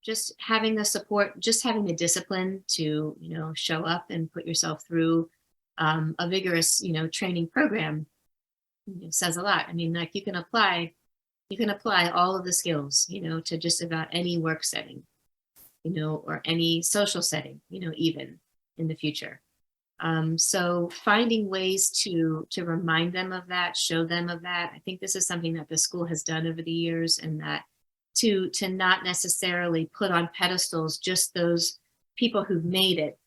just having the support, just having the discipline to, show up and put yourself through a vigorous, training program, says a lot. I mean, like you can apply all of the skills, to just about any work setting, or any social setting, even in the future. So finding ways to remind them of that, show them of that. I think this is something that the school has done over the years, and that to not necessarily put on pedestals just those people who've made it,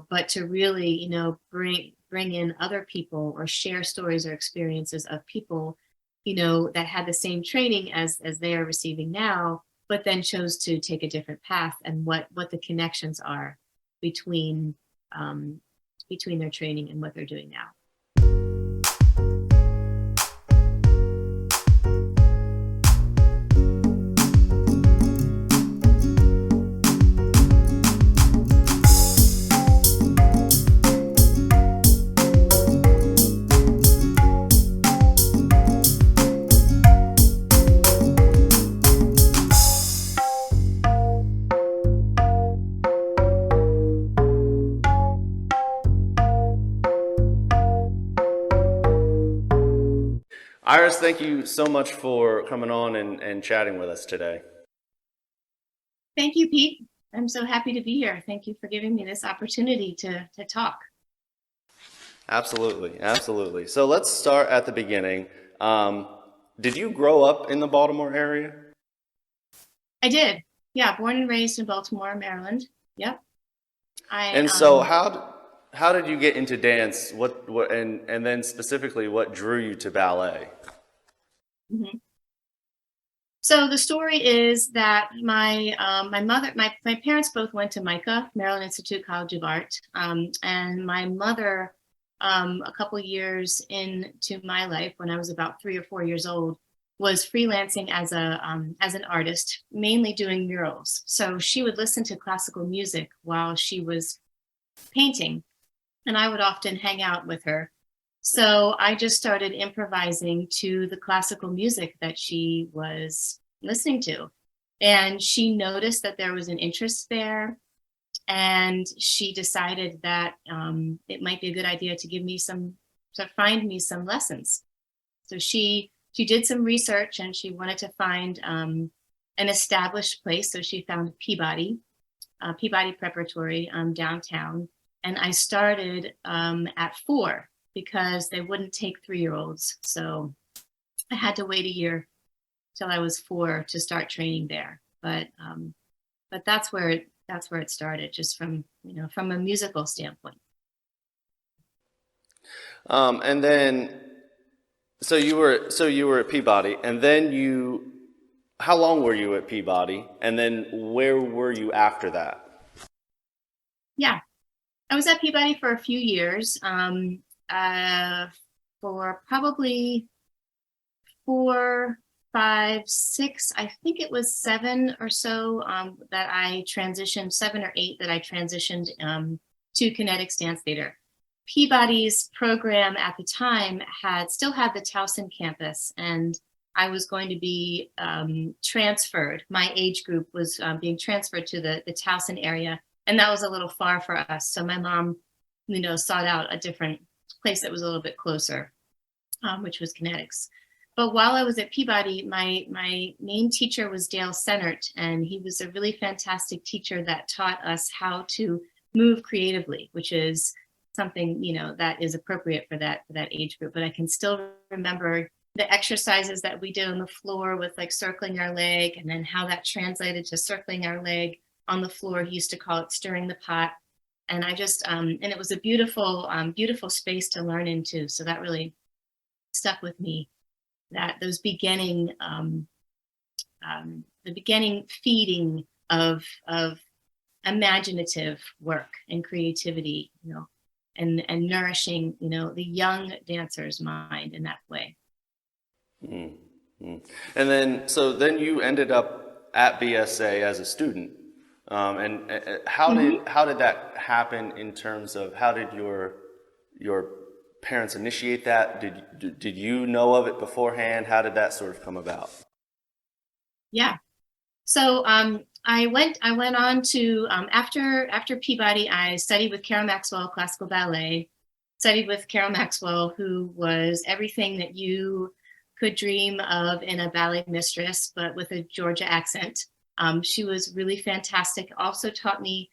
but to really, bring in other people or share stories or experiences of people, that had the same training as they are receiving now, but then chose to take a different path, and what the connections are between their training and what they're doing now. Iris, thank you so much for coming on and chatting with us today. Thank you, Pete. I'm so happy to be here. Thank you for giving me this opportunity to talk. Absolutely, absolutely. So let's start at the beginning. Did you grow up in the Baltimore area? I did. Yeah, born and raised in Baltimore, Maryland. Yep. So how did you get into dance? What and then specifically, what drew you to ballet? Mm-hmm. So the story is that my parents both went to MICA, Maryland Institute College of Art, and my mother, a couple years into my life, when I was about 3 or 4 years old, was freelancing as an artist, mainly doing murals. So she would listen to classical music while she was painting, and I would often hang out with her. So I just started improvising to the classical music that she was listening to. And she noticed that there was an interest there. And she decided that it might be a good idea to find me some lessons. So she did some research, and she wanted to find an established place. So she found Peabody Preparatory downtown. And I started at 4, because they wouldn't take 3-year-olds. So I had to wait a year till I was 4 to start training there. But that's where it started, just from a musical standpoint. And then, so you were at Peabody, and then how long were you at Peabody, and then where were you after that? Yeah, I was at Peabody for a few years. For probably 4, 5, 6, I think it was 7 or so that I transitioned, 7 or 8 that I transitioned to Kinetics Dance Theater. Peabody's program at the time still had the Towson campus, and I was going to be transferred. My age group was being transferred to the Towson area, and that was a little far for us. So my mom, sought out a different place that was a little bit closer, which was Kinetics. But while I was at Peabody, my main teacher was Dale Sennert, and he was a really fantastic teacher that taught us how to move creatively, which is something, that is appropriate for that age group. But I can still remember the exercises that we did on the floor with like circling our leg, and then how that translated to circling our leg on the floor. He used to call it stirring the pot. And I just, and it was a beautiful, beautiful space to learn into. So that really stuck with me, that those beginning, the beginning feeding of imaginative work and creativity, and nourishing, the young dancer's mind in that way. Mm-hmm. And then you ended up at BSA as a student. And how did that happen in terms of how did your parents initiate that? Did you know of it beforehand? How did that sort of come about? Yeah. So I went on to after Peabody, I studied with Carol Maxwell classical ballet. Studied with Carol Maxwell, who was everything that you could dream of in a ballet mistress, but with a Georgia accent. She was really fantastic. Also taught me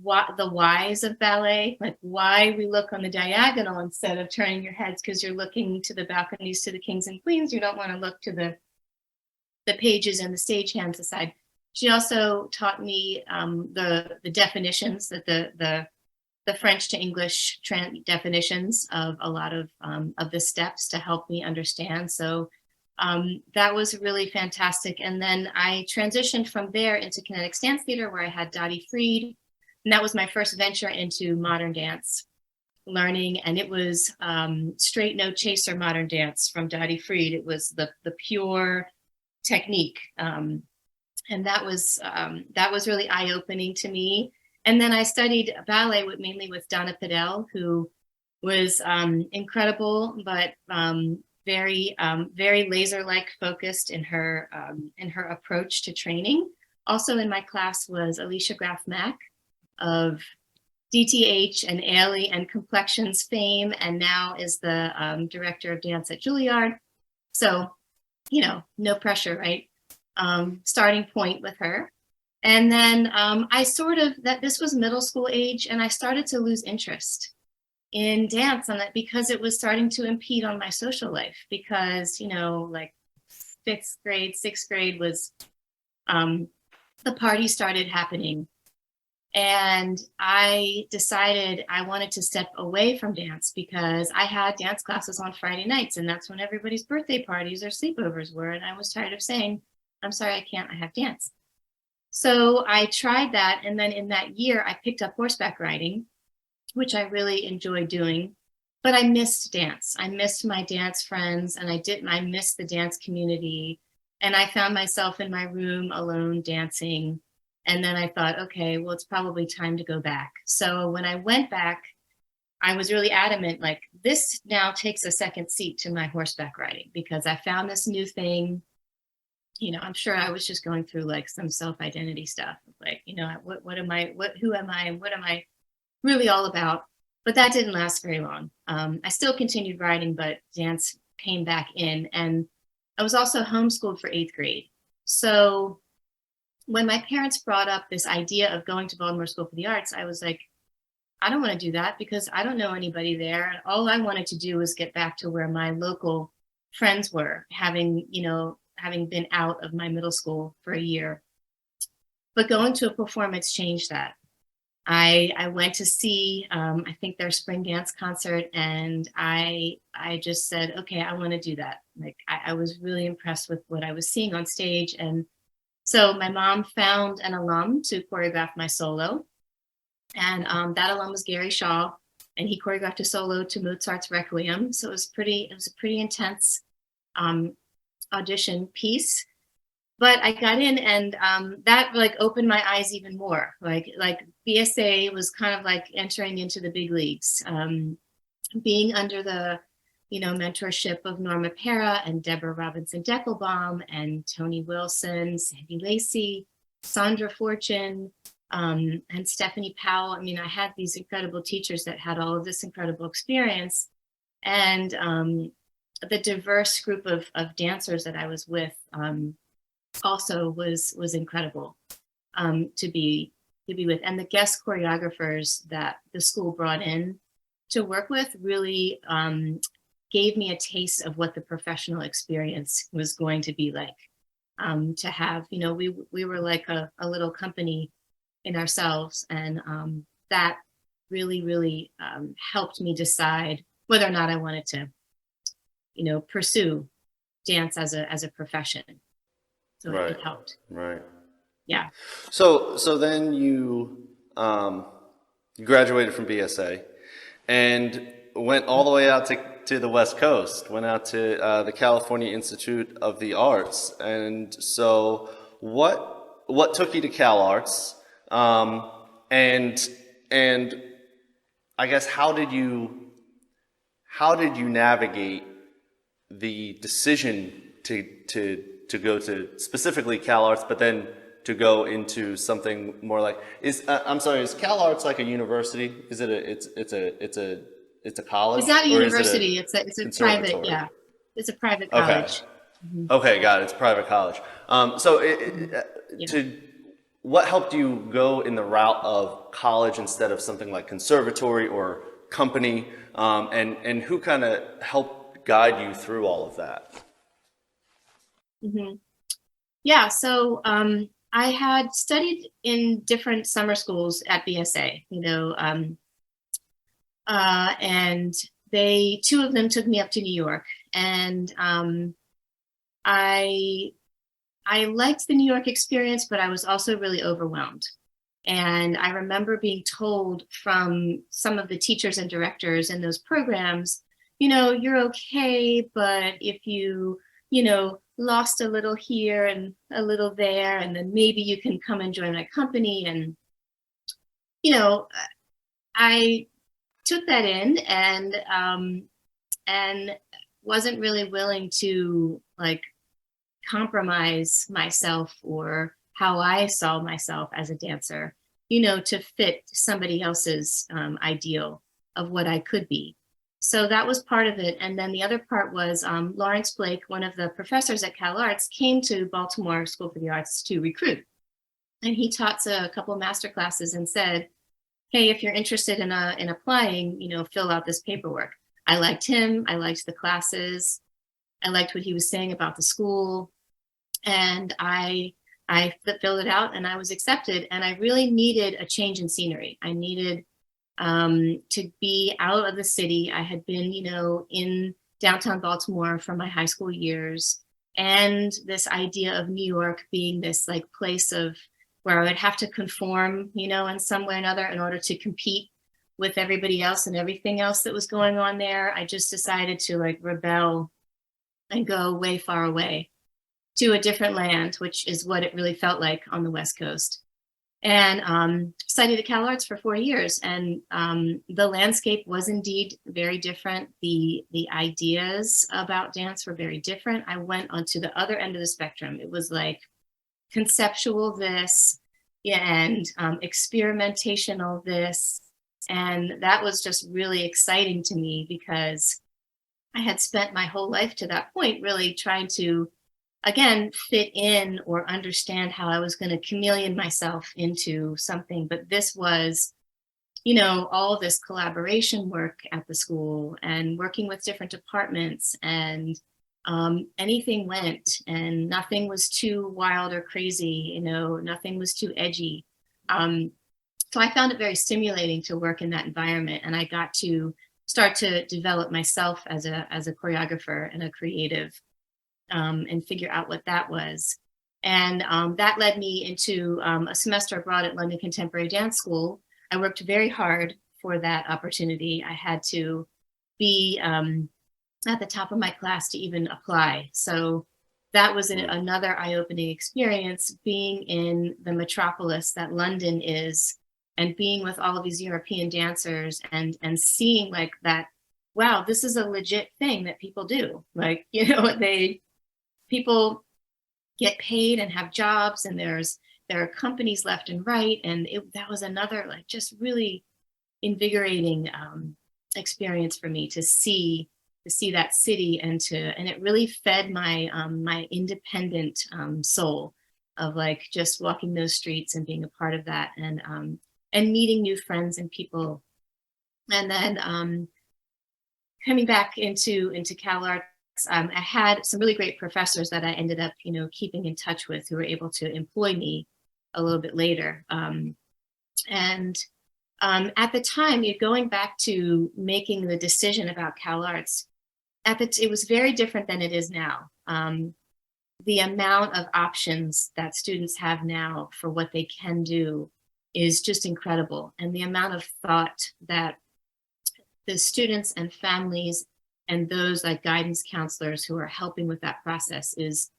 what the whys of ballet, like why we look on the diagonal instead of turning your heads because you're looking to the balconies to the kings and queens. You don't want to look to the pages and the stagehands aside. She also taught me the definitions, that the French to English definitions of a lot of the steps to help me understand. So that was really fantastic. And then I transitioned from there into Kinetic Dance Theater, where I had Dottie Freed. And that was my first venture into modern dance learning. And it was straight no chaser modern dance from Dottie Freed. It was the pure technique. And that was really eye-opening to me. And then I studied ballet mainly with Donna Padel, who was incredible, but very laser-like focused in her approach to training. Also in my class was Alicia Graf Mack of DTH and Ailey and Complexions fame, and now is the director of dance at Juilliard. So, no pressure, right? Starting point with her. And then this was middle school age, and I started to lose interest in dance on that because it was starting to impede on my social life because, like sixth grade was, the party started happening. And I decided I wanted to step away from dance because I had dance classes on Friday nights, and that's when everybody's birthday parties or sleepovers were. And I was tired of saying, I'm sorry, I can't, I have dance. So I tried that. And then in that year, I picked up horseback riding, which I really enjoyed doing. But I missed dance. I missed my dance friends, and I missed the dance community. And I found myself in my room alone dancing. And then I thought, okay, well, it's probably time to go back. So when I went back, I was really adamant, like, this now takes a second seat to my horseback riding because I found this new thing. I'm sure I was just going through like some self-identity stuff, like, what am I, who am I, and what am I really all about? But that didn't last very long. I still continued riding, but dance came back in, and I was also homeschooled for 8th grade. So when my parents brought up this idea of going to Baltimore School for the Arts, I was like, I don't want to do that because I don't know anybody there. And all I wanted to do was get back to where my local friends were, having been out of my middle school for a year. But going to a performance changed that. I went to see, I think, their spring dance concert, and I just said, okay, I want to do that. Like, I was really impressed with what I was seeing on stage. And so my mom found an alum to choreograph my solo. And that alum was Gary Shaw, and he choreographed a solo to Mozart's Requiem. So it was a pretty intense audition piece. But I got in, and that like opened my eyes even more. Like BSA was kind of like entering into the big leagues, being under the mentorship of Norma Pera and Deborah Robinson Deckelbaum and Tony Wilson, Sandy Lacey, Sandra Fortune, and Stephanie Powell. I mean, I had these incredible teachers that had all of this incredible experience, and the diverse group of dancers that I was with also was incredible to be with, and the guest choreographers that the school brought in to work with really gave me a taste of what the professional experience was going to be like. To have, we were like a little company in ourselves, and that really helped me decide whether or not I wanted to, pursue dance as a profession. So Right. it helped. Right. Yeah. So then you graduated from BSA and went all the way out to the West Coast, went out to the California Institute of the Arts. And so what took you to Cal Arts? And I guess how did you navigate the decision to go to specifically Cal Arts, but then to go into something more like I'm sorry, is Cal Arts like a university? Is it it's a college, It's not a or is it university. a It's a private, conservatory? yeah. It's a private Okay. college. Hmm. Okay, got it. It's private college. So Yeah. to what helped you go in the route of college instead of something like conservatory or company, and who kind of helped guide you through all of that? Hmm. Yeah. So I had studied in different summer schools at BSA, and two of them took me up to New York, and I I liked the New York experience, but I was also really overwhelmed. And I remember being told from some of the teachers and directors in those programs, you're okay, but if lost a little here and a little there, and then maybe you can come and join my company. And, you know, I took that in and wasn't really willing to like compromise myself or how I saw myself as a dancer, to fit somebody else's ideal of what I could be. So that was part of it. And then the other part was Lawrence Blake, one of the professors at Cal Arts, came to Baltimore School for the Arts to recruit. And he taught a couple master classes and said, hey, if you're interested in applying, fill out this paperwork. I liked him. I liked the classes. I liked what he was saying about the school. And I filled it out and I was accepted. And I really needed a change in scenery. I needed to be out of the city. I had been, in downtown Baltimore from my high school years. And this idea of New York being this like place of where I would have to conform, in some way or another in order to compete with everybody else and everything else that was going on there. I just decided to like rebel and go way far away to a different land, which is what it really felt like on the West Coast. And studied at Cal Arts for 4 years. And the landscape was indeed very different. The ideas about dance were very different. I went onto the other end of the spectrum. It was like conceptual this, yeah, and experimentational this. And that was just really exciting to me because I had spent my whole life to that point really trying to, again, fit in or understand how I was going to chameleon myself into something. But this was, all this collaboration work at the school and working with different departments, and anything went and nothing was too wild or crazy, nothing was too edgy. So I found it very stimulating to work in that environment, and I got to start to develop myself as a choreographer and a creative, and figure out what that was. And that led me into a semester abroad at London Contemporary Dance School. I worked very hard for that opportunity. I had to be at the top of my class to even apply. So that was another eye-opening experience, being in the metropolis that London is, and being with all of these European dancers and seeing like that, wow, this is a legit thing that people do. Like, people get paid and have jobs, and there are companies left and right. And that was another like just really invigorating experience for me to see that city, and it really fed my my independent soul of like just walking those streets and being a part of that, and meeting new friends and people. And then coming back into Cal Arts, I had some really great professors that I ended up, keeping in touch with, who were able to employ me a little bit later. And at the time, going back to making the decision about Cal Arts, it was very different than it is now. The amount of options that students have now for what they can do is just incredible. And the amount of thought that the students and families and those like guidance counselors who are helping with that process is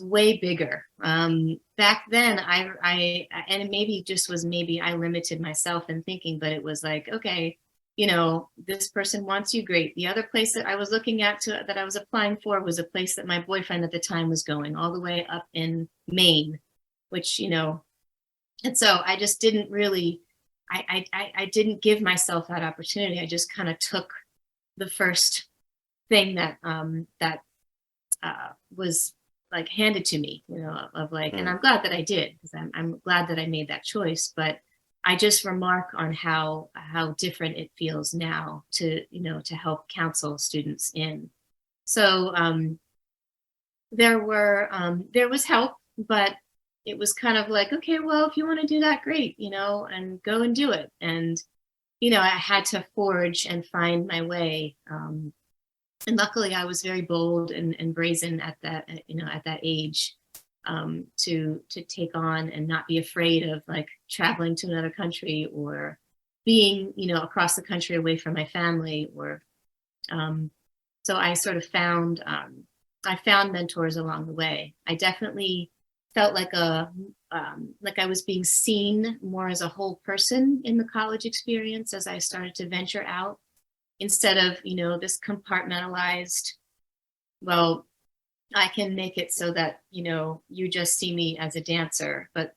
way bigger. Back then, I and it maybe just was maybe I limited myself in thinking, but it was like, okay, this person wants you, great. The other place that I was looking at that I was applying for was a place that my boyfriend at the time was going, all the way up in Maine, which, and so I just didn't really, I didn't give myself that opportunity. I just kind of took the first thing that was like handed to me, of like, and I'm glad that I did, because I'm glad that I made that choice. But I just remark on how different it feels now to help counsel students in. So there was help, but it was kind of like, okay, well, if you want to do that, great, and go and do it. And I had to forge and find my way. And luckily, I was very bold and brazen at that age, to take on and not be afraid of like traveling to another country or being, across the country away from my family. Or so I sort of found mentors along the way. I definitely felt like I was being seen more as a whole person in the college experience as I started to venture out, instead of, this compartmentalized, well, I can make it so that, you just see me as a dancer. But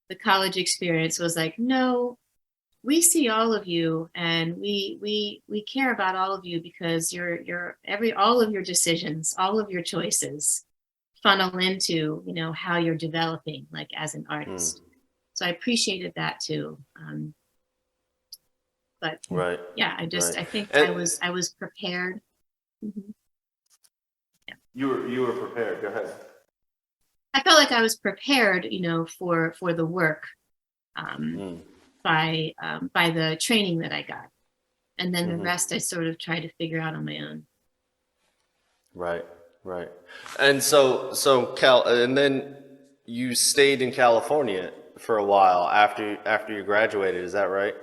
the college experience was like, no, we see all of you, and we care about all of you, because all of your decisions, all of your choices funnel into, how you're developing, like, as an artist. So I appreciated that too. But right. Yeah, I think And I was prepared. Mm-hmm. Yeah. You were prepared. Go ahead. I felt like I was prepared, for the work, by the training that I got, and then the rest I sort of tried to figure out on my own. Right. And so Cal, and then you stayed in California for a while after you graduated. Is that right?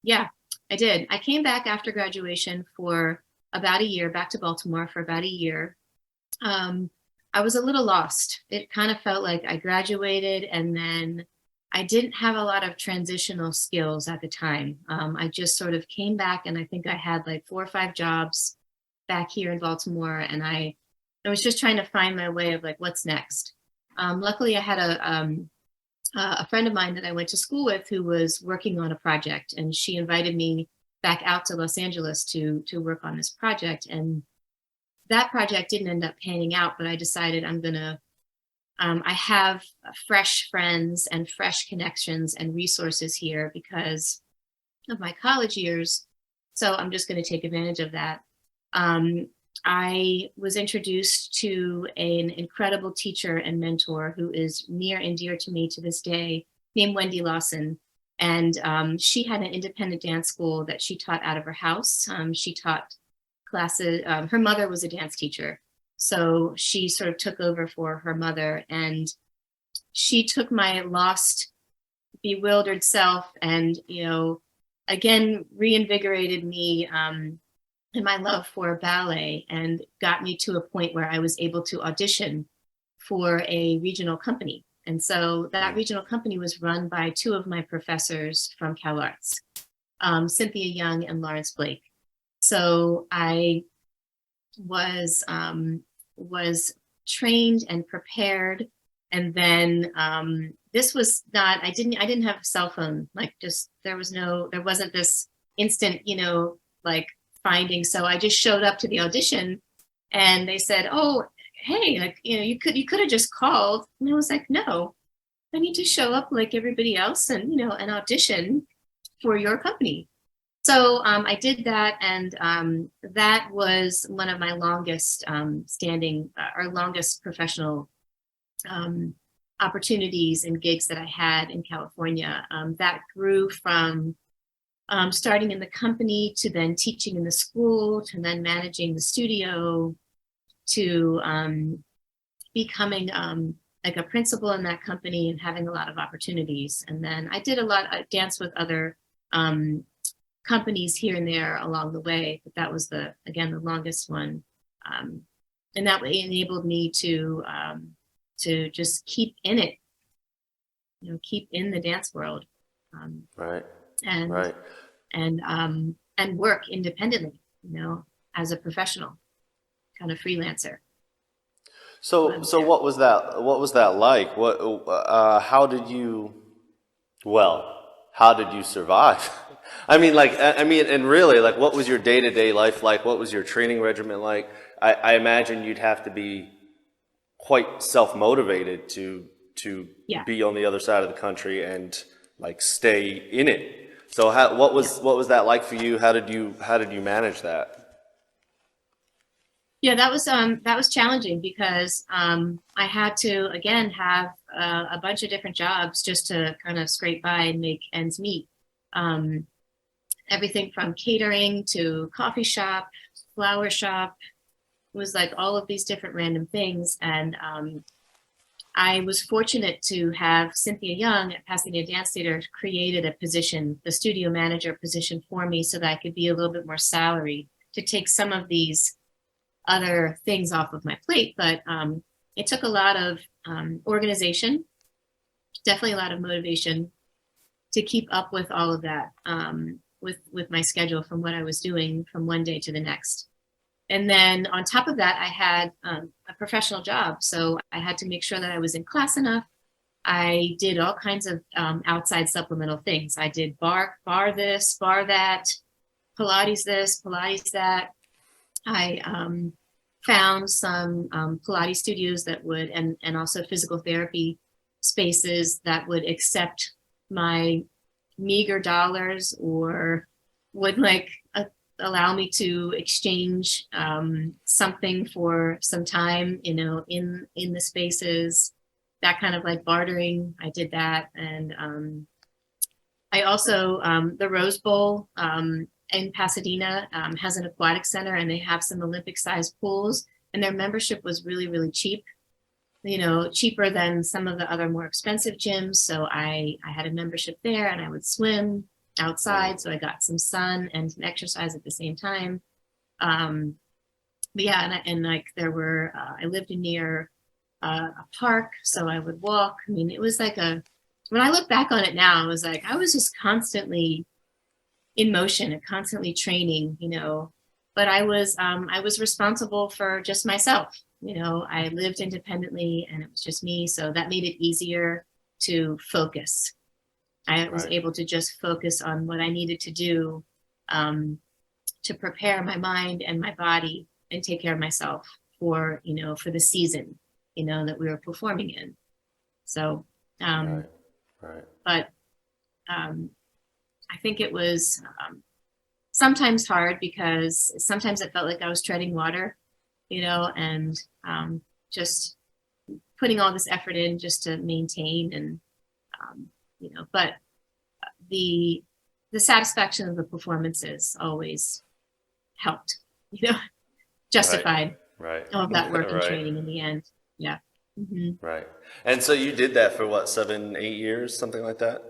Yeah, I did. I came back after graduation for about a year, back to Baltimore for about a year. I was a little lost. It kind of felt like I graduated and then I didn't have a lot of transitional skills at the time. I just sort of came back, and I think I had like 4 or 5 jobs back here in Baltimore, and I was just trying to find my way of like, what's next. Luckily, I had a friend of mine that I went to school with who was working on a project, and she invited me back out to Los Angeles to work on this project. And that project didn't end up panning out, but I decided I have fresh friends and fresh connections and resources here because of my college years. So I'm just going to take advantage of that. I was introduced to an incredible teacher and mentor who is near and dear to me to this day, named Wendy Lawson. And she had an independent dance school that she taught out of her house. She taught classes. Her mother was a dance teacher, so she sort of took over for her mother. And she took my lost, bewildered self and, again, reinvigorated me in my love for ballet, and got me to a point where I was able to audition for a regional company. And so that regional company was run by 2 of my professors from Cal Arts, Cynthia Young and Lawrence Blake. So I was trained and prepared. And then this was not, I didn't have a cell phone, like there wasn't this instant, like finding. So I just showed up to the audition, and they said, oh, hey, like, you could have just called. And I was like, no, I need to show up like everybody else and, and audition for your company. So I did that, and that was one of my longest longest professional opportunities and gigs that I had in California. That grew from starting in the company to then teaching in the school to then managing the studio to becoming like a principal in that company and having a lot of opportunities. And then I did I danced with other companies here and there along the way, but that was the longest one. And that way enabled me to just keep in it, keep in the dance world. Right. And right. and work independently, as a professional kind of freelancer. So what was that? What was that like? How did you survive? And really, like, what was your day-to-day life like? What was your training regimen like? I imagine you'd have to be quite self-motivated to Yeah. be on the other side of the country and like stay in it. So what was that like for you? How did you manage that? Yeah, that was challenging because I had to again have a bunch of different jobs just to kind of scrape by and make ends meet. Um, Everything from catering to coffee shop, flower shop. It was like all of these different random things, and I was fortunate to have Cynthia Young at Pasadena Dance Theater created a position, the studio manager position for me, so that I could be a little bit more salary to take some of these other things off of my plate. But it took a lot of organization, definitely a lot of motivation to keep up with all of that, with my schedule from what I was doing from one day to the next. And then on top of that, I had a professional job. So I had to make sure that I was in class enough. I did all kinds of outside supplemental things. I did bar this, bar that, Pilates this, Pilates that. I found some Pilates studios that would, and also physical therapy spaces that would accept my meager dollars or would allow me to exchange something for some time, in the spaces, that kind of like bartering. I did that. And I also, the Rose Bowl in Pasadena has an aquatic center, and they have some Olympic sized pools, and their membership was really, really cheap, cheaper than some of the other more expensive gyms. So I had a membership there, and I would swim outside. So I got some sun and some exercise at the same time. But yeah, and like there were, I lived near a park, so I would walk. I mean, it was like when I look back on it now, I was like, I was just constantly in motion and constantly training, but I was responsible for just myself. I lived independently and it was just me. So that made it easier to focus. I was able to just focus on what I needed to do to prepare my mind and my body and take care of myself for the season, that we were performing in. So, but I think it was sometimes hard because sometimes it felt like I was treading water, and just putting all this effort in just to maintain and, but the satisfaction of the performances always helped, justified all of that work and training in the end. Yeah. Mm-hmm. Right. And so you did that for what, 7, 8 years, something like that?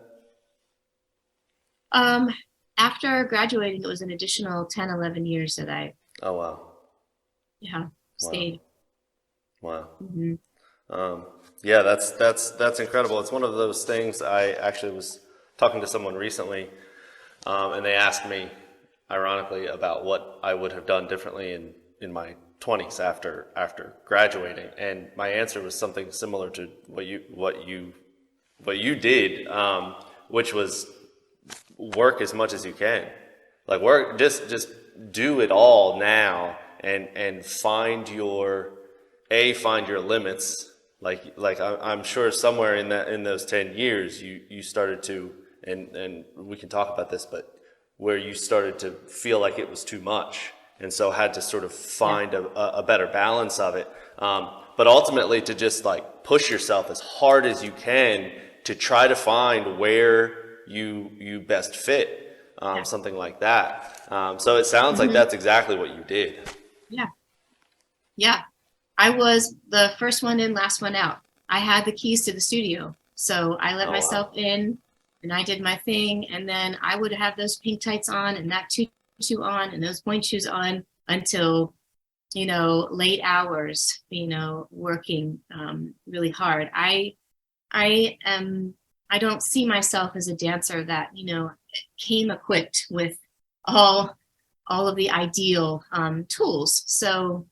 After graduating, it was an additional 10, 11 years that I, Oh, wow. Yeah, stayed. Wow. Mm-hmm. Yeah, that's incredible. It's one of those things. I actually was talking to someone recently, and they asked me, ironically, about what I would have done differently in my 20s after graduating, and my answer was something similar to what you did, which was work as much as you can. Like work, just do it all now, and find your limits. Like I'm sure somewhere in those 10 years you started to, and we can talk about this, but where you started to feel like it was too much, and so had to sort of find a better balance of it. But ultimately to just like push yourself as hard as you can to try to find where you best fit, something like that. So it sounds like that's exactly what you did. Yeah. Yeah. I was the first one in, last one out. I had the keys to the studio. So I let myself in and I did my thing. And then I would have those pink tights on and that tutu on and those point shoes on until, late hours, working really hard. I am I don't see myself as a dancer that, came equipped with all of the ideal tools. So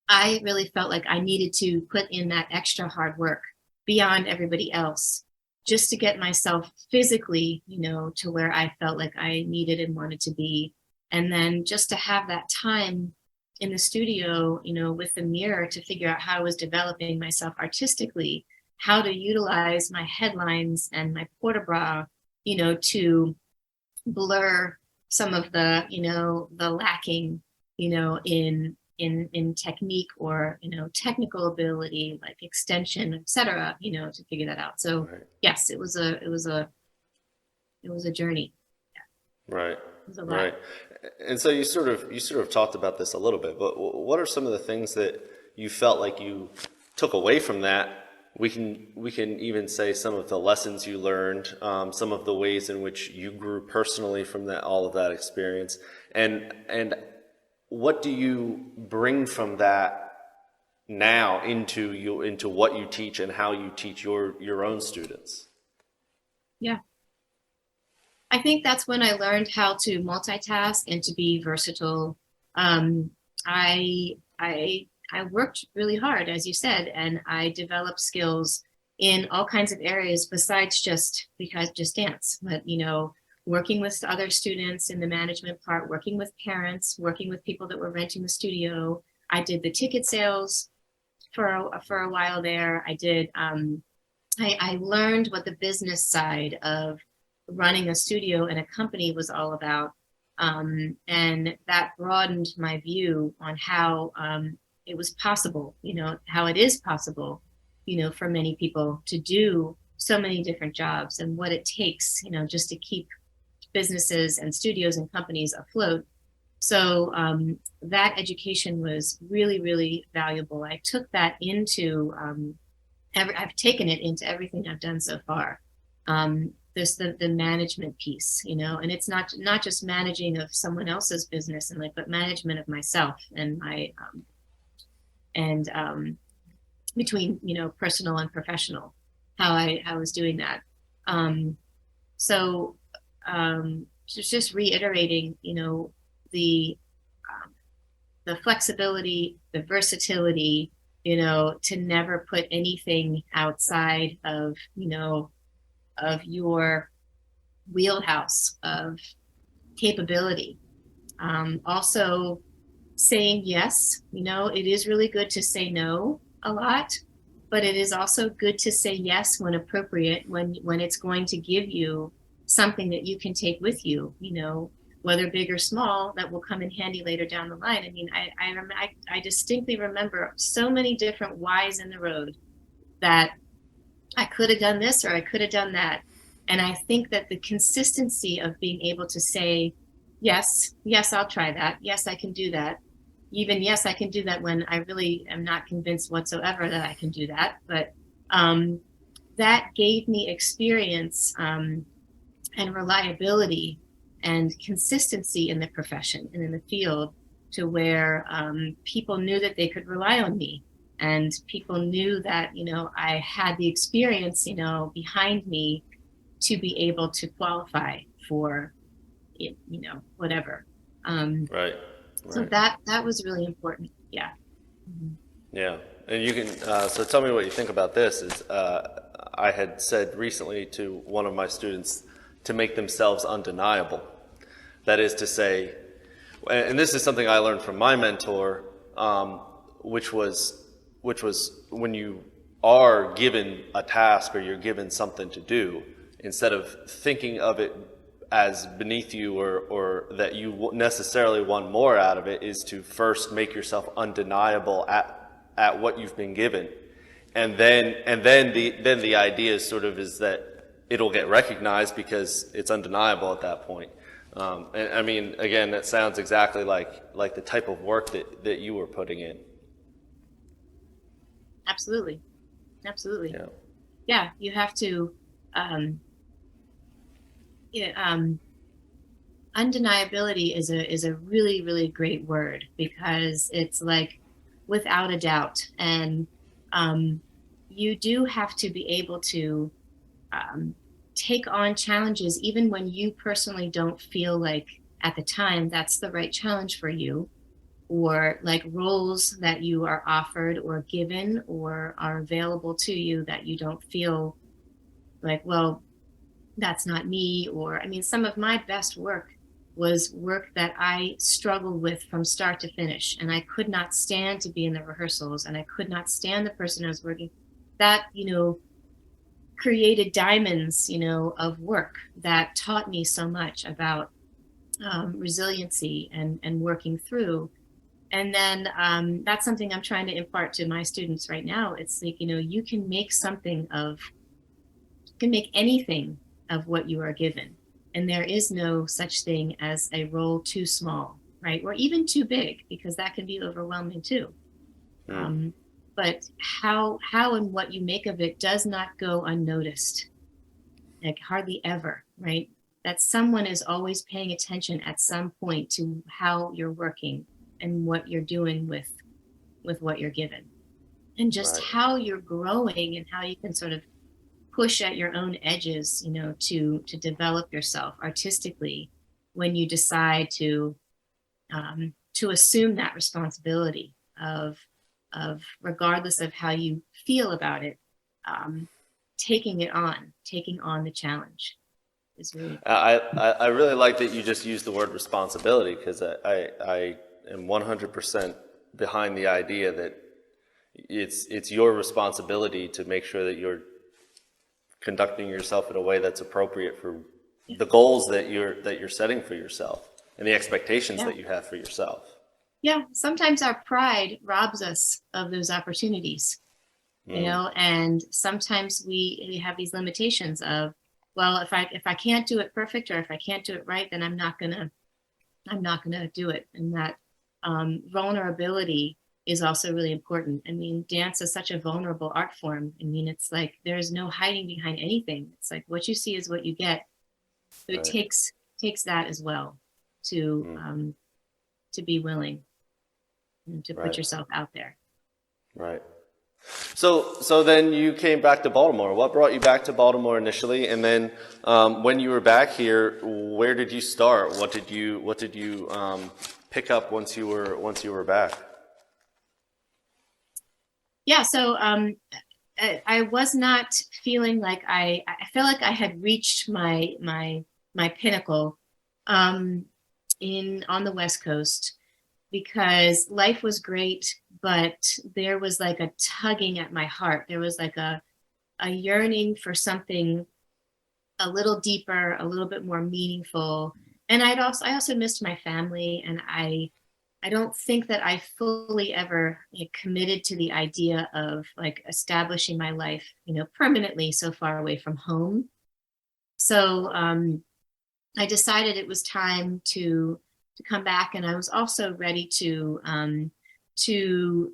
I really felt like I needed to put in that extra hard work beyond everybody else just to get myself physically, to where I felt like I needed and wanted to be. And then just to have that time in the studio, with the mirror to figure out how I was developing myself artistically, how to utilize my headlines and my port de bras, to blur some of the lacking, in technique or, technical ability, like extension, etc., to figure that out. So Right. yes, it was a journey. Right. It was a lot. Right. And so you sort of talked about this a little bit, but what are some of the things that you felt like you took away from that? We can even say some of the lessons you learned, some of the ways in which you grew personally from all of that experience, and what do you bring from that now into what you teach and how you teach your own students? Yeah. I think that's when I learned how to multitask and to be versatile. I worked really hard, as you said, and I developed skills in all kinds of areas besides just dance. But working with other students in the management part, working with parents, working with people that were renting the studio. I did the ticket sales for a while there. I did. I learned what the business side of running a studio and a company was all about. And that broadened my view on how it was possible, how it is possible, for many people to do so many different jobs and what it takes, just to keep businesses and studios and companies afloat. So that education was really, really valuable. I took that into, I've taken it into everything I've done so far. There's the management piece, and it's not just managing of someone else's business but management of myself and my between personal and professional, how I was doing that. So just reiterating, the flexibility, the versatility, to never put anything outside of your wheelhouse of capability. Also saying yes, it is really good to say no a lot, but it is also good to say yes when appropriate, when it's going to give you something that you can take with you, whether big or small, that will come in handy later down the line. I mean, I distinctly remember so many different whys in the road that I could have done this or I could have done that. And I think that the consistency of being able to say, yes, I'll try that. Yes, I can do that. Even yes, I can do that when I really am not convinced whatsoever that I can do that. But that gave me experience and reliability and consistency in the profession and in the field, to where people knew that they could rely on me. And people knew that, I had the experience, behind me to be able to qualify for it, whatever. Right. So that was really important. Yeah. Mm-hmm. Yeah. And you can, so tell me what you think about this. I had said recently to one of my students to make themselves undeniable. That is to say, and this is something I learned from my mentor, which was when you are given a task or you're given something to do, instead of thinking of it as beneath you or that you necessarily want more out of it, is to first make yourself undeniable at what you've been given, and then the idea is that it'll get recognized because it's undeniable at that point. And I mean, again, that sounds exactly like the type of work that you were putting in. Absolutely. Yeah, you have to. Undeniability is a really, really great word, because it's like without a doubt, and you do have to be able to take on challenges, even when you personally don't feel like at the time that's the right challenge for you, or like roles that you are offered or given or are available to you that you don't feel like, well, that's not me. Or, I mean, some of my best work was work that I struggled with from start to finish. And I could not stand to be in the rehearsals, and I could not stand the person I was working. That, created diamonds, of work that taught me so much about resiliency and working through. And then that's something I'm trying to impart to my students right now. It's like, you can make anything of what you are given. And there is no such thing as a role too small, right? Or even too big, because that can be overwhelming too. Mm. But how and what you make of it does not go unnoticed, like hardly ever, right? That someone is always paying attention at some point to how you're working and what you're doing with what you're given, and just Right. how you're growing and how you can sort of push at your own edges, to develop yourself artistically when you decide to assume that responsibility of regardless of how you feel about it, um, taking on the challenge is really I really like that you just used the word responsibility, because I am 100% behind the idea that it's your responsibility to make sure that you're conducting yourself in a way that's appropriate for the goals that you're setting for yourself and the expectations yeah. that you have for yourself. Yeah, sometimes our pride robs us of those opportunities, Mm. and sometimes we have these limitations of, well, if I can't do it perfect, or if I can't do it right, then I'm not gonna do it. And that vulnerability is also really important. I mean, dance is such a vulnerable art form. I mean, it's like there's no hiding behind anything. It's like what you see is what you get. So it Right. takes that as well to Mm. to be willing and to put Right. yourself out there. Right. So then you came back to Baltimore. What brought you back to Baltimore initially, and then when you were back here, where did you start? What did you pick up once you were back? Yeah, so I was not feeling like I felt like I had reached my pinnacle um, in on the West Coast, because life was great, but there was like a tugging at my heart. There was like a yearning for something a little deeper, a little bit more meaningful. And I also missed my family, and I don't think that I fully ever committed to the idea of like establishing my life, permanently so far away from home. So I decided it was time to come back, and I was also ready to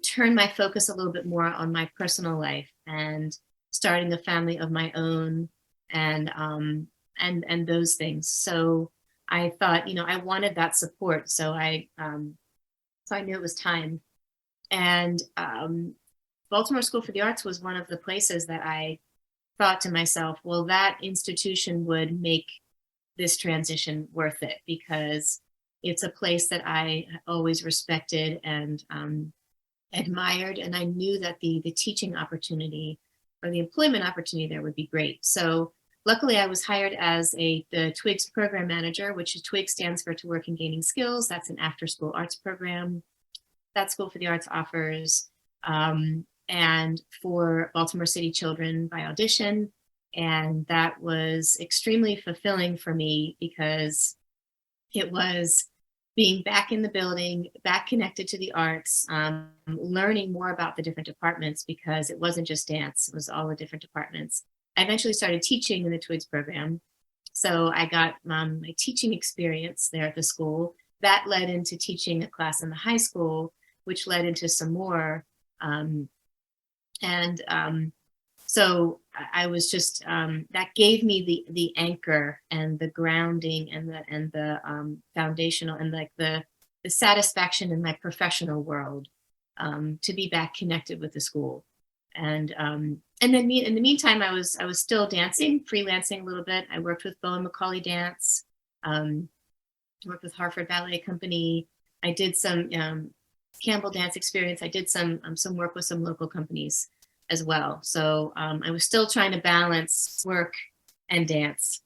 turn my focus a little bit more on my personal life and starting a family of my own, and those things. So I thought, I wanted that support, so I knew it was time. And Baltimore School for the Arts was one of the places that I thought to myself, well, that institution would make this transition worth it, because it's a place that I always respected and admired, and I knew that the teaching opportunity or the employment opportunity there would be great. So luckily, I was hired as the TWIGS program manager, which is TWIGS stands for To Work in Gaining Skills. That's an after-school arts program that School for the Arts offers, and for Baltimore City children by audition. And that was extremely fulfilling for me, because it was being back in the building, back connected to the arts, learning more about the different departments, because it wasn't just dance, it was all the different departments. I eventually started teaching in the TWIGS program. So I got my teaching experience there at the school. That led into teaching a class in the high school, which led into some more. And so I was just that gave me the anchor and the grounding and the foundational and like the satisfaction in my professional world, to be back connected with the school. And And then in the meantime, I was still dancing, freelancing a little bit. I worked with Bowen Macaulay Dance, um, worked with Hartford Ballet Company. I did some Campbell Dance Experience. I did some work with some local companies as well. So I was still trying to balance work and dance,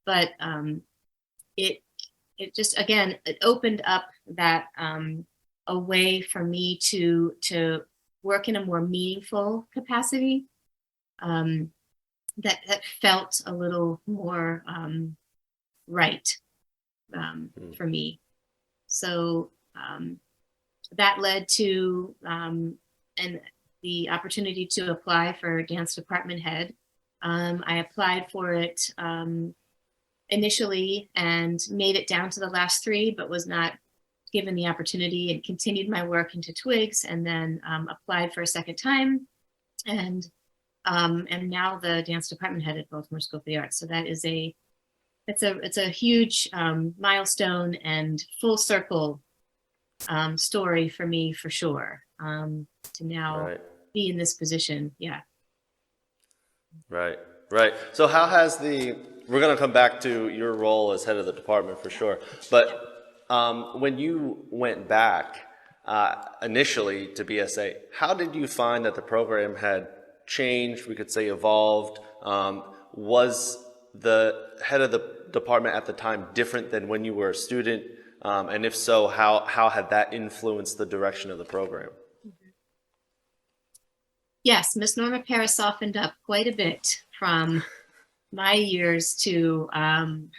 but it it just, again, it opened up that a way for me to work in a more meaningful capacity, um, that felt a little more right, Mm. for me. So that led to and the opportunity to apply for dance department head. I applied for it initially and made it down to the last three, but was not given the opportunity, and continued my work into Twigs, and then applied for a second time, and am now the dance department head at Baltimore School of the Arts. So that is it's a huge milestone and full circle story for me, for sure, to now Right, be in this position. Yeah. right, right. So how has we're going to come back to your role as head of the department for sure, but when you went back initially to BSA, how did you find that the program had changed, we could say evolved? Was the head of the department at the time different than when you were a student? And if so, how had that influenced the direction of the program? Yes, Miss Norma Paris softened up quite a bit from my years to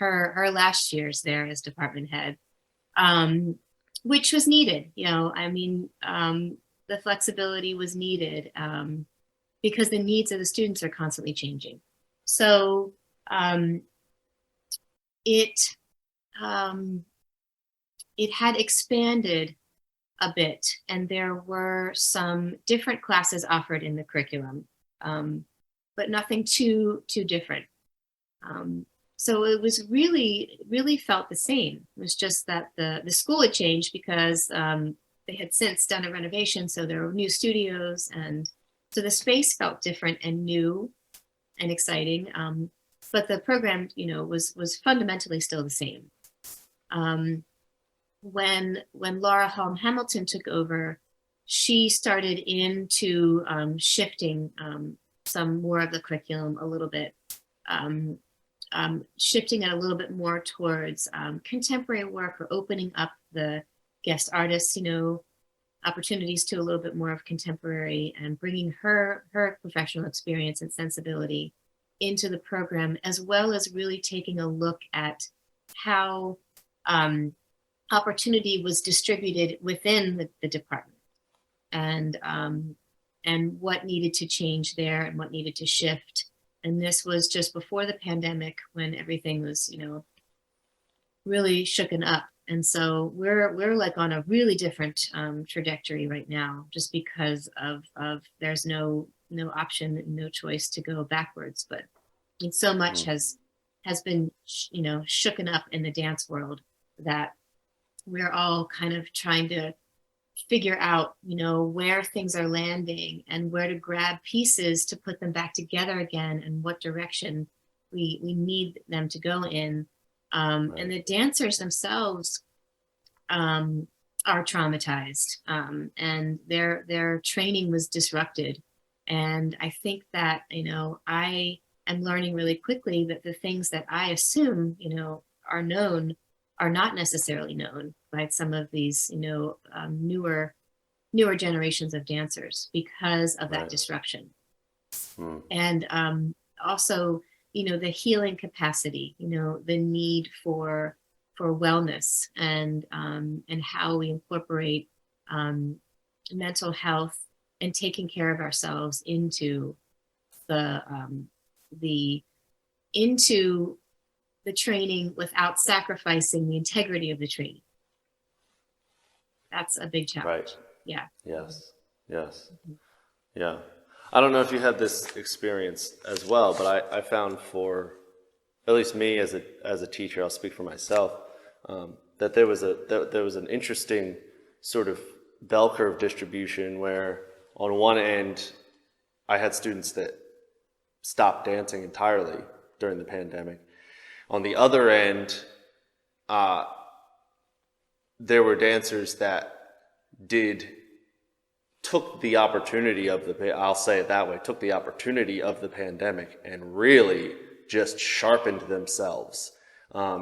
her last years there as department head, um, which was needed. I mean, the flexibility was needed, because the needs of the students are constantly changing. So um, it um, it had expanded a bit, and there were some different classes offered in the curriculum, but nothing too different. Um, so it was really felt the same. It was just that the school had changed because they had since done a renovation, so there were new studios, and so the space felt different and new and exciting. But the program, was fundamentally still the same. Um, when Laura Holm Hamilton took over, she started into shifting some more of the curriculum a little bit, um, shifting it a little bit more towards contemporary work, or opening up the guest artists, opportunities to a little bit more of contemporary, and bringing her professional experience and sensibility into the program, as well as really taking a look at how opportunity was distributed within the department, and what needed to change there and what needed to shift. And this was just before the pandemic, when everything was, really shooken up. And so we're like on a really different trajectory right now, just because of there's no option, no choice to go backwards. But so much has been shooken up in the dance world, that we're all kind of trying to figure out, where things are landing, and where to grab pieces to put them back together again, and what direction we need them to go in. And the dancers themselves are traumatized, and their training was disrupted. And I think that, I am learning really quickly that the things that I assume, are known, are not necessarily known by some of these, newer generations of dancers, because of that disruption. And also, the healing capacity, the need for wellness, and how we incorporate mental health and taking care of ourselves into the into the training, without sacrificing the integrity of the training. That's a big challenge. Right. Yeah. Yes. Yes. Yeah. I don't know if you had this experience as well, but I found, for at least me as a teacher, I'll speak for myself, that there was an interesting sort of bell curve distribution, where on one end I had students that stopped dancing entirely during the pandemic. On the other end, there were dancers that took the opportunity of I'll say it that way, took the opportunity of the pandemic and really just sharpened themselves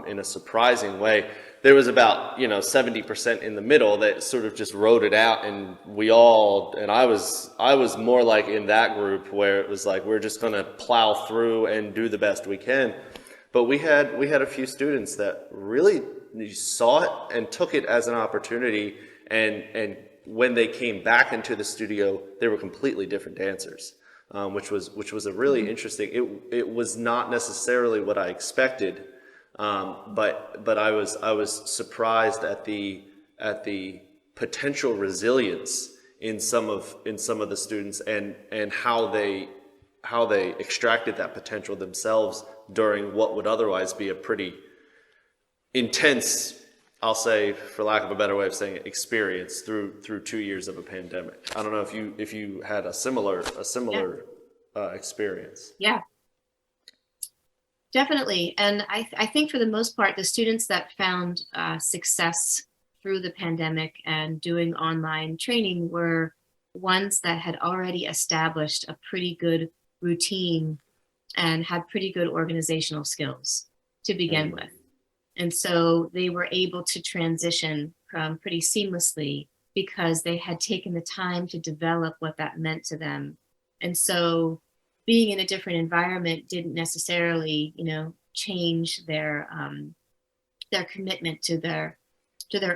in a surprising way. There was about 70% in the middle that sort of just wrote it out, and I was more like in that group where it was like we're just going to plow through and do the best we can. But we had a few students that really saw it and took it as an opportunity, and when they came back into the studio, they were completely different dancers, which was a really interesting. It was not necessarily what I expected, but I was surprised at the potential resilience in some of the students, and how they extracted that potential themselves during what would otherwise be a pretty intense, I'll say, for lack of a better way of saying it, experience through 2 years of a pandemic. I don't know if you had a similar experience. Yeah, definitely. And I think for the most part, the students that found success through the pandemic and doing online training were ones that had already established a pretty good routine and had pretty good organizational skills to begin with. And so they were able to transition pretty seamlessly because they had taken the time to develop what that meant to them. And so being in a different environment didn't necessarily, change their commitment to their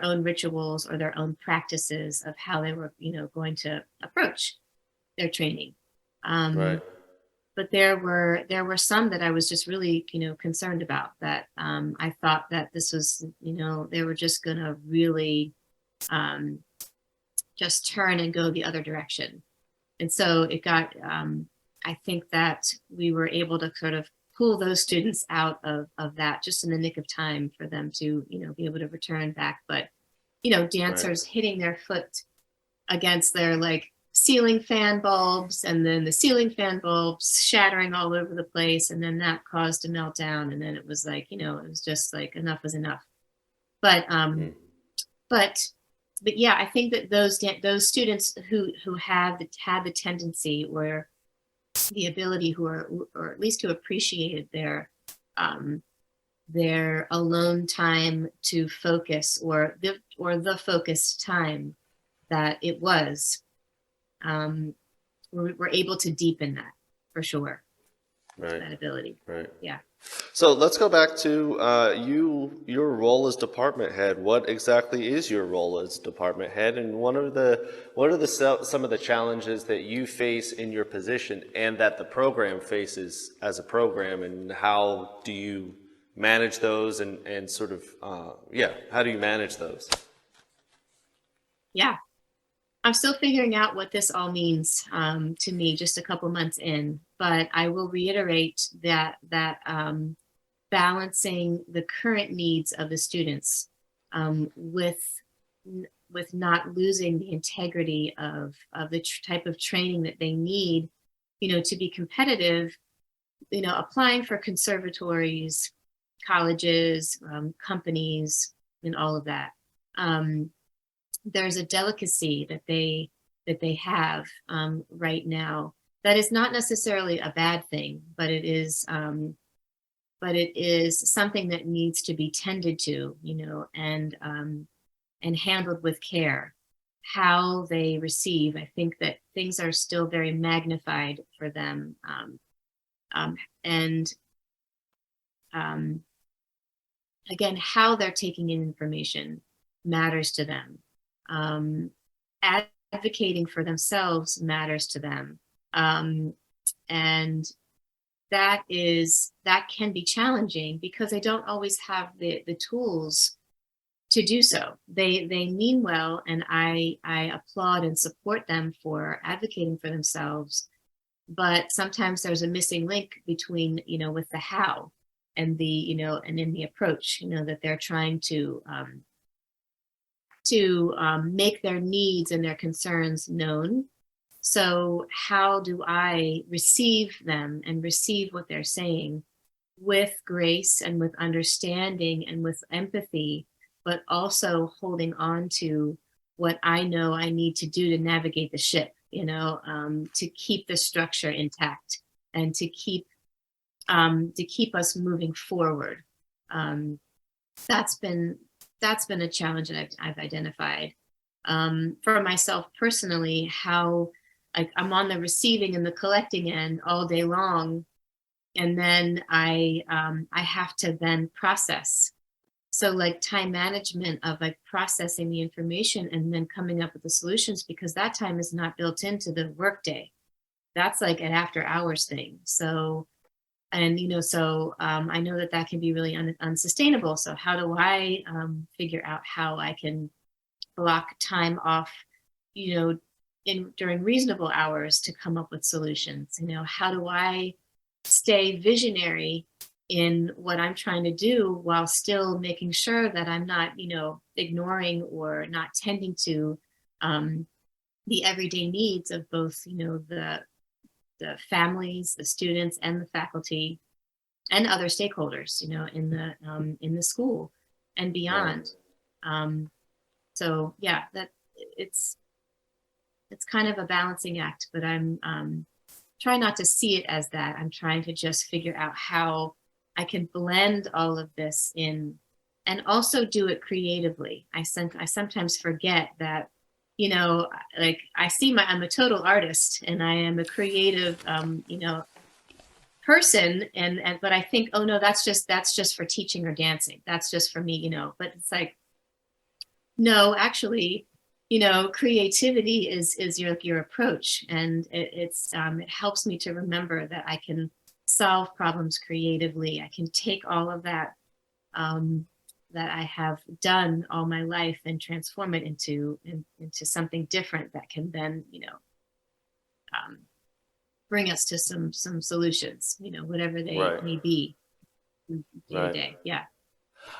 own rituals or their own practices of how they were, going to approach their training. Right. But there were some that I was just really, concerned about, that I thought that this was, they were just going to really just turn and go the other direction. And so it got, I think that we were able to sort of pull those students out of that just in the nick of time for them to, be able to return back. But, dancers hitting their foot against their ceiling fan bulbs, and then the ceiling fan bulbs shattering all over the place, and then that caused a meltdown, and then it was it was just enough was enough. But yeah, I think that those students who had the tendency or the ability, or at least who appreciated their alone time to focus, or the focused time that it was, we're able to deepen that for sure. Right. That ability. Right. Yeah. So let's go back to your role as department head. What exactly is your role as department head, and what are some of the challenges that you face in your position and that the program faces as a program, and how do you manage those, and sort of how do you manage those? Yeah. I'm still figuring out what this all means to me just a couple months in, but I will reiterate that balancing the current needs of the students with not losing the integrity of the type of training that they need, to be competitive, applying for conservatories, colleges, companies, and all of that. There's a delicacy that they have right now that is not necessarily a bad thing, but it is something that needs to be tended to, and handled with care. How they receive, I think that things are still very magnified for them, and again, how they're taking in information matters to them. Advocating for themselves matters to them. And that can be challenging because they don't always have the tools to do so. They mean well, and I applaud and support them for advocating for themselves. But sometimes there's a missing link between, with the how and and in the approach, that they're trying to make their needs and their concerns known, So how do I receive them and receive what they're saying with grace and with understanding and with empathy, but also holding on to what I know I need to do to navigate the ship, to keep the structure intact and to keep us moving forward. Um, that's been a challenge that I've identified for myself personally. How I'm on the receiving and the collecting end all day long, and then I have to then process. So like time management of like processing the information and then coming up with the solutions, because that time is not built into the workday. That's like an after hours thing. So and I know that can be really unsustainable. So how do I figure out how I can block time off, during reasonable hours to come up with solutions? How do I stay visionary in what I'm trying to do while still making sure that I'm not, ignoring or not tending to the everyday needs of both, the families, the students, and the faculty, and other stakeholders, in the school and beyond. So yeah, that it's kind of a balancing act, but I'm trying not to see it as that. I'm trying to just figure out how I can blend all of this in, and also do it creatively. I sometimes forget that, like I'm a total artist and I am a creative, person, but I think, oh no, that's just for teaching or dancing. That's just for me, but it's like, no, actually, creativity is your approach, and it helps me to remember that I can solve problems creatively. I can take all of that that I have done all my life and transform it into something different that can then, bring us to some solutions, whatever they may be day to day. Yeah.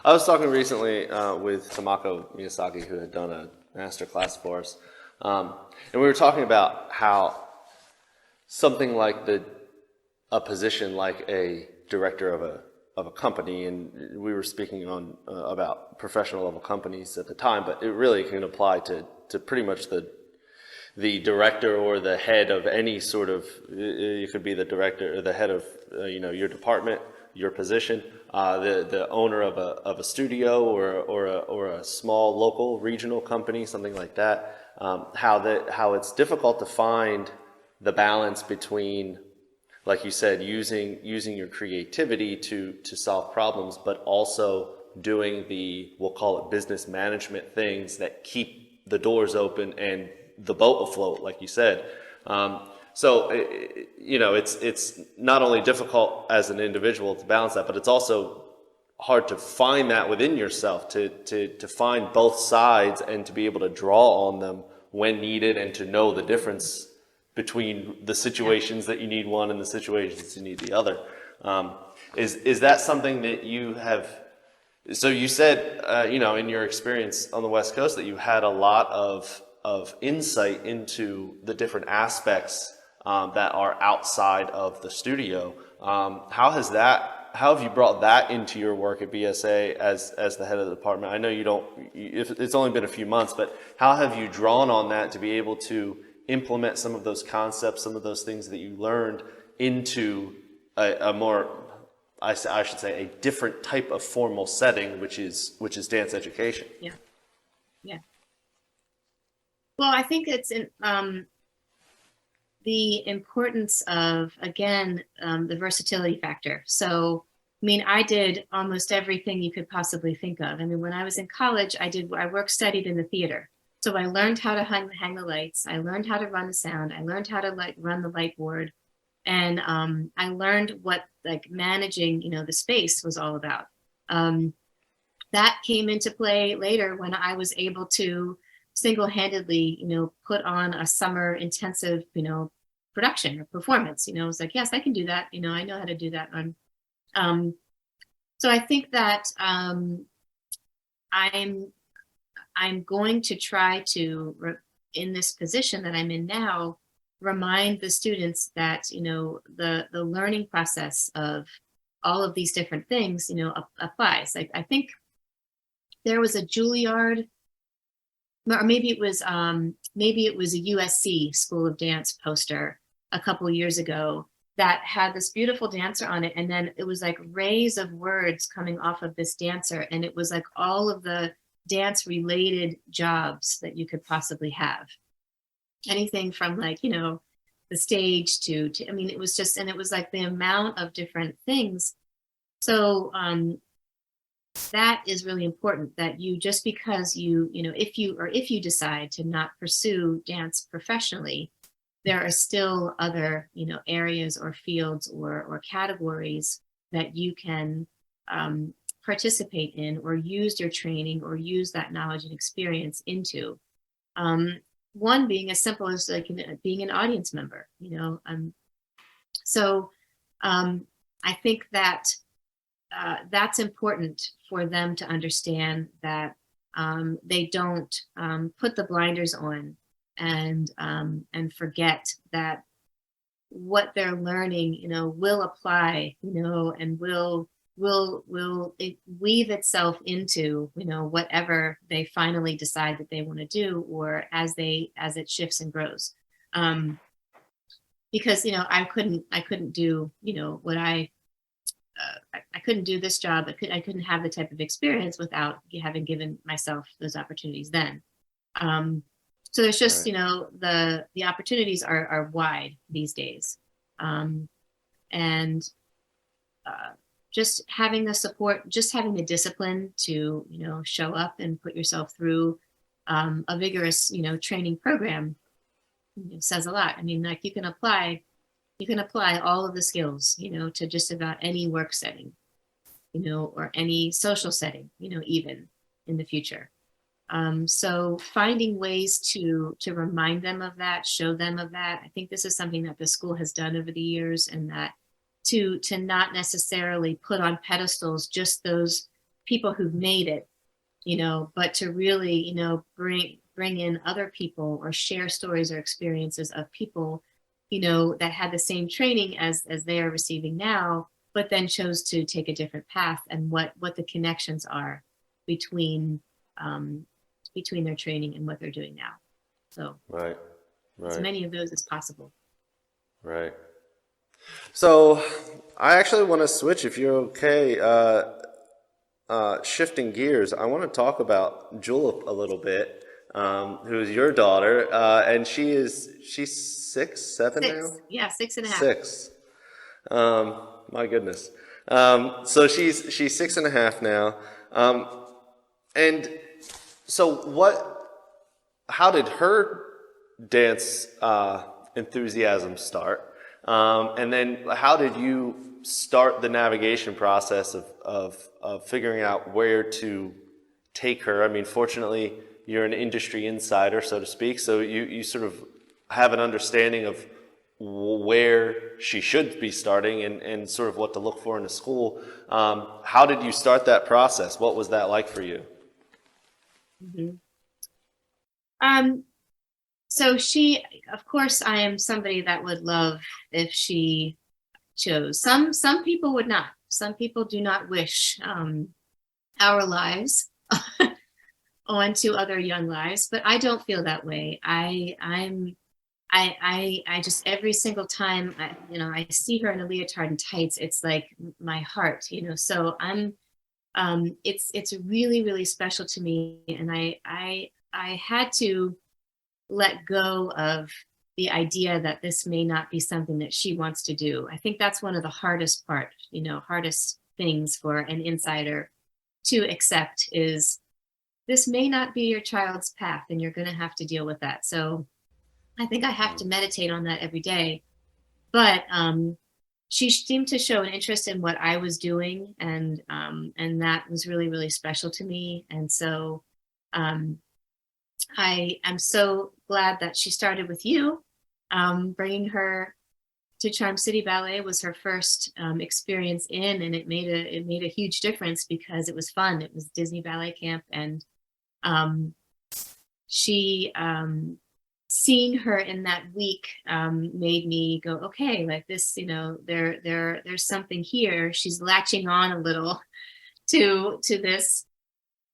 I was talking recently with Tamako Miyazaki, who had done a master class for us, and we were talking about how something like a position like a director of a company, and we were speaking on about professional level companies at the time, but it really can apply to pretty much the director or the head of any sort of, you could be the director or the head of your department, your position, the owner of a studio or a small local regional company, something like that. How it's difficult to find the balance between, like you said, using your creativity to solve problems, but also doing we'll call it business management things that keep the doors open and the boat afloat, like you said. So it's not only difficult as an individual to balance that, but it's also hard to find that within yourself, to find both sides and to be able to draw on them when needed, and to know the difference between the situations that you need one and the situations you need the other. Is that something that you have? So you said, in your experience on the West Coast, that you had a lot of insight into the different aspects that are outside of the studio. How have you brought that into your work at BSA as the head of the department? I know it's only been a few months, but how have you drawn on that to be able to implement some of those concepts, some of those things that you learned into a more, I should say, a different type of formal setting, which is dance education? Yeah. Yeah. Well, I think it's the importance of, again, the versatility factor. So, I did almost everything you could possibly think of. When I was in college, I studied in the theater. So I learned how to hang the lights. I learned how to run the sound. I learned how to run the light board. And I learned what managing, the space was all about. That came into play later when I was able to single-handedly, put on a summer intensive, production or performance. I was like, yes, I can do that. I know how to do that. So I think that I'm going to try to, in this position that I'm in now, remind the students that, the learning process of all of these different things, applies. Like, I think there was a Juilliard, or maybe it was a USC School of Dance poster a couple years ago that had this beautiful dancer on it, and then it was like rays of words coming off of this dancer, and it was like all of the dance related jobs that you could possibly have, anything from like, the stage to I mean, it was just, and it was like the amount of different things. So that is really important, that you, just because if you decide to not pursue dance professionally, there are still other, areas or fields or categories that you can participate in, or use your training or use that knowledge and experience into. One being as simple as like being an audience member, So I think that that's important for them to understand, that they don't put the blinders on and forget that what they're learning, will apply, and will it weave itself into, whatever they finally decide that they want to do, or as it shifts and grows. Because, I couldn't do, what I couldn't do this job. I couldn't have the type of experience without having given myself those opportunities then. So there's just, Right. the opportunities are wide these days. And just having the support, just having the discipline to, show up and put yourself through a vigorous, training program, says a lot. I mean, like, you can apply all of the skills, to just about any work setting, or any social setting, even in the future. So finding ways to remind them of that, show them of that. I think this is something that the school has done over the years, and that to not necessarily put on pedestals just those people who've made it, but to really, bring in other people, or share stories or experiences of people, that had the same training as they are receiving now, but then chose to take a different path, and what the connections are between their training and what they're doing now. So Right. as Right. many of those as possible. Right. So I actually want to switch, if you're okay, shifting gears. I want to talk about Julep a little bit, who is your daughter, and she's 6, 7 now? 6, yeah, 6.5. 6. My goodness. So she's 6.5 now. And so how did her dance enthusiasm start? And then how did you start the navigation process of figuring out where to take her? I mean, fortunately, you're an industry insider, so to speak, so you sort of have an understanding of where she should be starting, and sort of what to look for in a school. How did you start that process? What was that like for you? Mm-hmm. So she, of course, I am somebody that would love if she chose. Some people would not. Some people do not wish our lives onto other young lives, but I don't feel that way. I just, every single time I see her in a leotard and tights, it's like my heart, So it's really, really special to me, and I had to let go of the idea that this may not be something that she wants to do. I think that's one of the hardest hardest things for an insider to accept, is this may not be your child's path, and you're going to have to deal with that. So I think I have to meditate on that every day. But she seemed to show an interest in what I was doing, and that was really, really special to me. And so I am so glad that she started with you. Bringing her to Charm City Ballet was her first experience in, and it made a huge difference, because it was fun. It was Disney Ballet Camp, and she seeing her in that week made me go, okay, like this, there's something here. She's latching on a little to this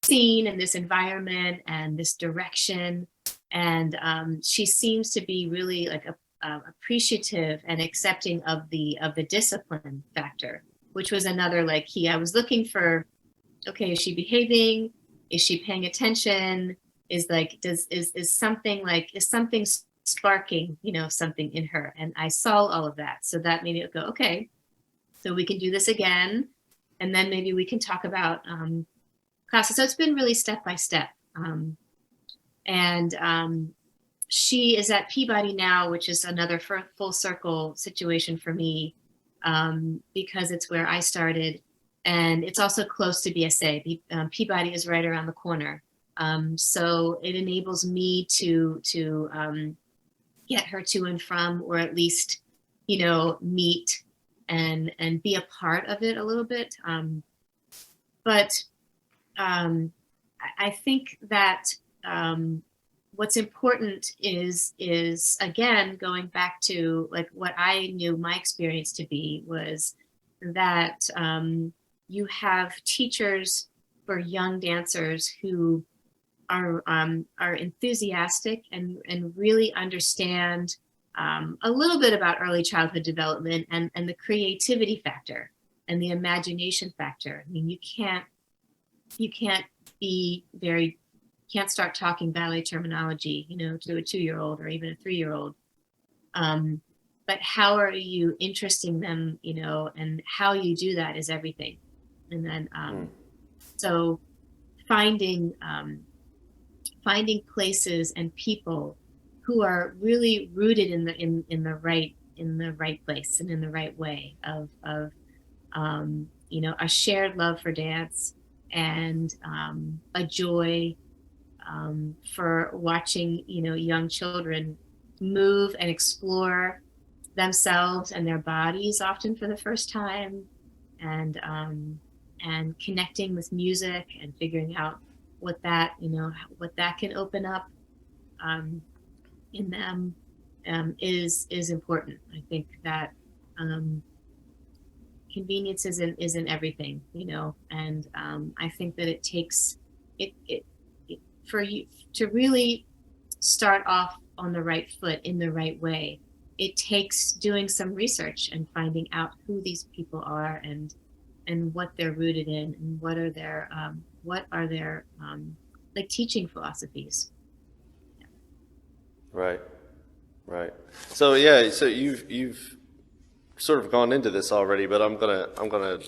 scene and this environment and this direction. And she seems to be really like appreciative and accepting of the discipline factor, which was another like key. I was looking for, okay, is she behaving? Is she paying attention? Is something sparking, something in her? And I saw all of that. So that made me go, okay, so we can do this again. And then maybe we can talk about classes. So it's been really step by step. She is at Peabody now, which is another full circle situation for me, because it's where I started. And it's also close to BSA. Peabody is right around the corner. So it enables me to get her to and from, or at least, meet and be a part of it a little bit. But I think that what's important is again, going back to like what I knew my experience to be was that you have teachers for young dancers who are enthusiastic and really understand a little bit about early childhood development and the creativity factor and the imagination factor. I mean, you can't start talking ballet terminology, to a 2-year-old or even a 3-year-old. But how are you interesting them, and how you do that is everything. And then, so finding places and people who are really rooted in the right place and in the right way of a shared love for dance and a joy for watching young children move and explore themselves and their bodies often for the first time, and connecting with music and figuring out what that can open up in them is important. I think that convenience isn't everything, and I think that it takes it for you to really start off on the right foot in the right way. It takes doing some research and finding out who these people are and what they're rooted in and what are their like teaching philosophies. Right. So yeah, so you've sort of gone into this already, but I'm gonna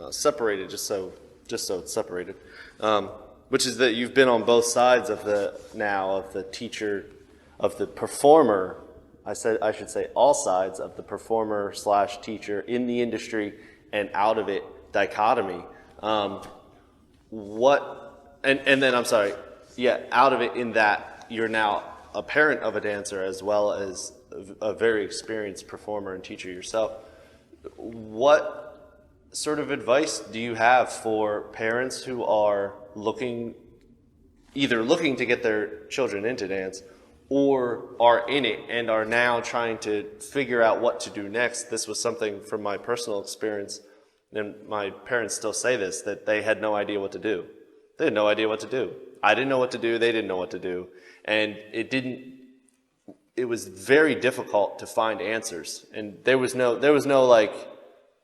separate it just so it's separated. Which is that you've been on both sides of the teacher, of the performer. I should say all sides of the performer / teacher in the industry and out of it dichotomy. And then I'm sorry, out of it in that you're now a parent of a dancer as well as a very experienced performer and teacher yourself. What sort of advice do you have for parents who are either looking to get their children into dance or are in it and are now trying to figure out what to do next? This was something from my personal experience, and my parents still say this, that they had no idea what to do. They had no idea what to do. I didn't know what to do. They didn't know what to do. And it was very difficult to find answers. And there was no like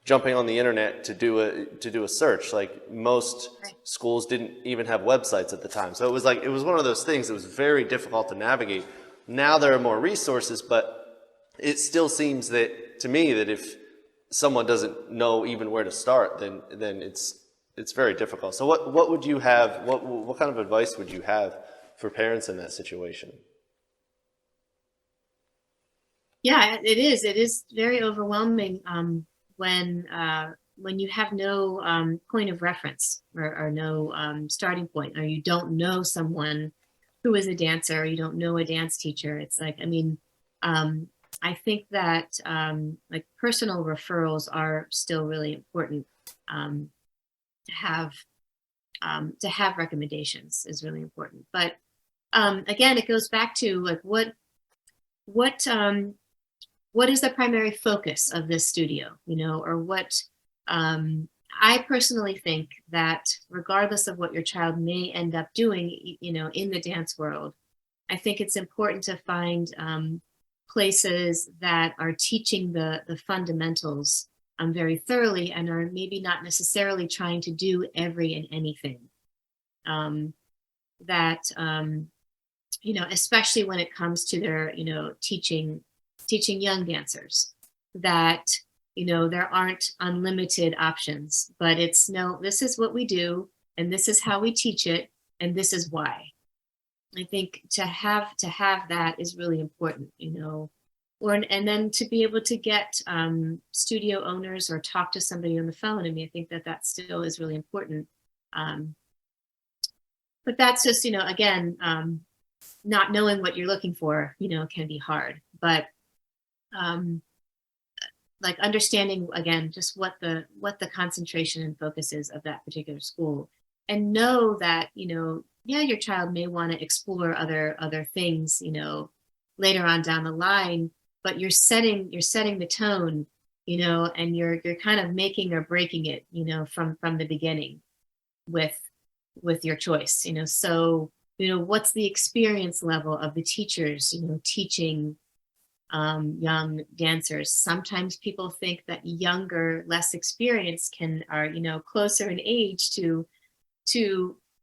jumping on the internet to do a search. Like most schools didn't even have websites at the time. So it was one of those things that was very difficult to navigate. Now there are more resources, but it still seems that to me that if someone doesn't know even where to start, then it's very difficult. So what would you have? What kind of advice would you have for parents in that situation? Yeah, it is. It is very overwhelming when you have no point of reference or no starting point, or you don't know someone who is a dancer, or you don't know a dance teacher. It's like, I think that like personal referrals are still really important. To have recommendations is really important. But again, it goes back to like what is the primary focus of this studio, or what, I personally think that regardless of what your child may end up doing, in the dance world, I think it's important to find places that are teaching the fundamentals very thoroughly and are maybe not necessarily trying to do every and anything. That especially when it comes to their, teaching young dancers, that there aren't unlimited options, but it's no, this is what we do, and this is how we teach it, and this is why. I think to have that is really important, and then to be able to get studio owners or talk to somebody on the phone. I mean, I think that still is really important. But that's just, again, not knowing what you're looking for, can be hard. But like understanding again just what the concentration and focus is of that particular school, and know that your child may want to explore other things later on down the line, but you're setting the tone, and you're kind of making or breaking it from the beginning with your choice. So what's the experience level of the teachers teaching young dancers. Sometimes people think that younger, less experienced are closer in age to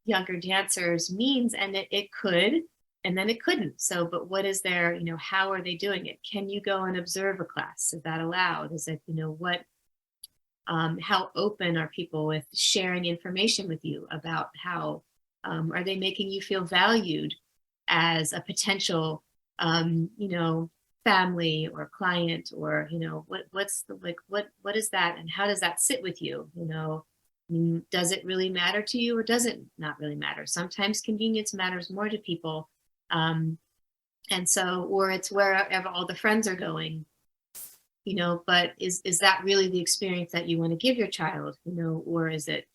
younger dancers means, and it could, and then it couldn't. So, but what is there, how are they doing it? Can you go and observe a class? Is that allowed? Is it, what, how open are people with sharing information with you about how, are they making you feel valued as a potential, family or client, or what's the what is that, and how does that sit with you? Does it really matter to you, or does it not really matter? Sometimes convenience matters more to people, and so, or it's wherever all the friends are going, but is that really the experience that you want to give your child, or is it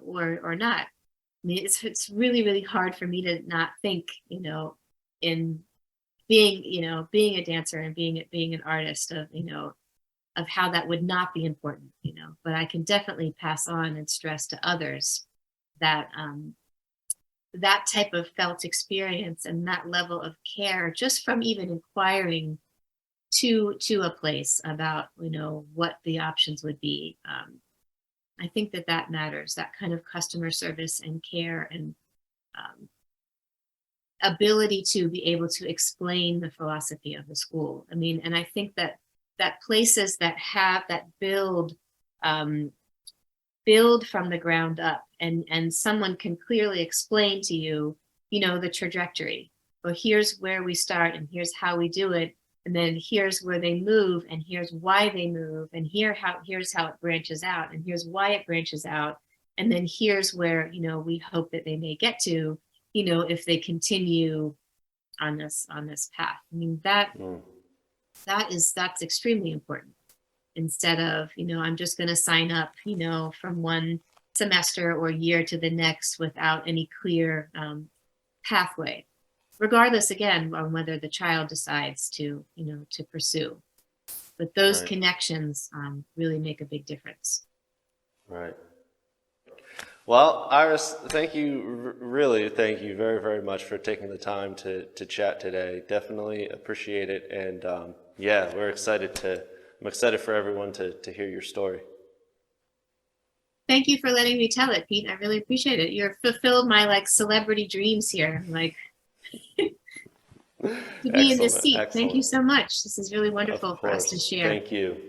or not? I mean, it's really, really hard for me to not think, in being a dancer and being an artist of how that would not be important, but I can definitely pass on and stress to others that that type of felt experience and that level of care, just from even inquiring to a place about, what the options would be. I think that matters, that kind of customer service and care and ability to be able to explain the philosophy of the school. I mean, and I think that places that build from the ground up, and someone can clearly explain to you, the trajectory. Well, here's where we start, and here's how we do it, and then here's where they move, and here's why they move, and here's how it branches out, and here's why it branches out, and then here's where we hope that they may get to, if they continue on this path. I mean, that's extremely important. Instead of, I'm just going to sign up, from one semester or year to the next without any clear pathway, regardless, again, on whether the child decides to pursue. But those Right. connections really make a big difference. Right. Well, Iris, thank you, really thank you very, very much for taking the time to chat today. Definitely appreciate it. And yeah, I'm excited for everyone to hear your story. Thank you for letting me tell it, Pete. I really appreciate it. You've fulfilled my celebrity dreams here. To be in this seat. Excellent. Thank you so much. This is really wonderful Of for us course. to share. Thank you.